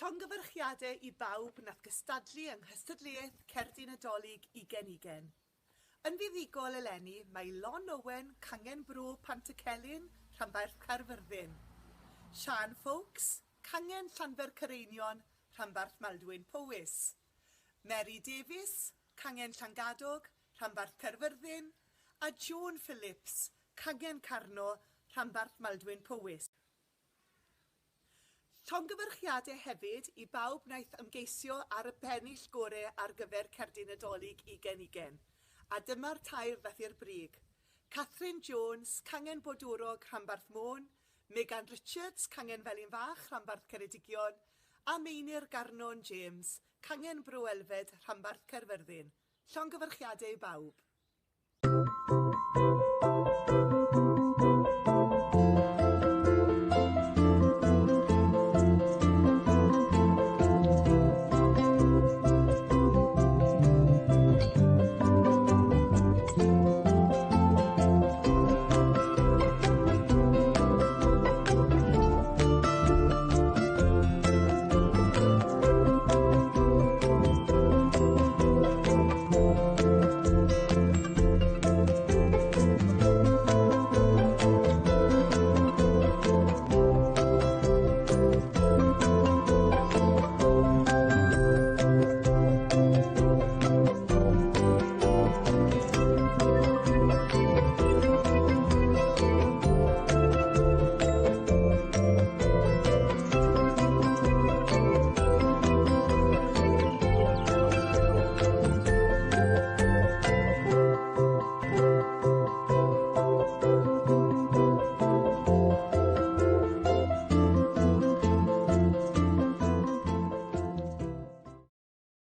Llongyfarchiadau i bawb nath gystadlu yng Nghystadleuaeth Cerdyn Nadolig 2020. Yn fuddugol eleni mae Lon Owen, Cangen Bro, Pantycelyn, Rhanbarth Caerfyrddin. Sian Fowks, Cangen Llanfer Cyreinion, Rhanbarth Maldwyn Powys. Mary Davies, Cangen Llangadog, Rhanbarth Caerfyrddin. A Joan Phillips, Cangen Carno, Rhanbarth Maldwyn Powys. Llongyfarchiadau hefyd i bawb wnaeth ymgeisio ar y bennill gorau ar gyfer Cerdyn Nadolig 2020. A dyma'r tair ddath i'r brig. Catherine Jones, Cangen Bodorog, Rhanbarth Môn, Megan Richards, Cangen Felin Fach, Rhanbarth Ceredigion, a Meinir Garnon James, Cangen Bro Elfed, Rhanbarth Caerfyrddin. Llongyfarchiadau i bawb.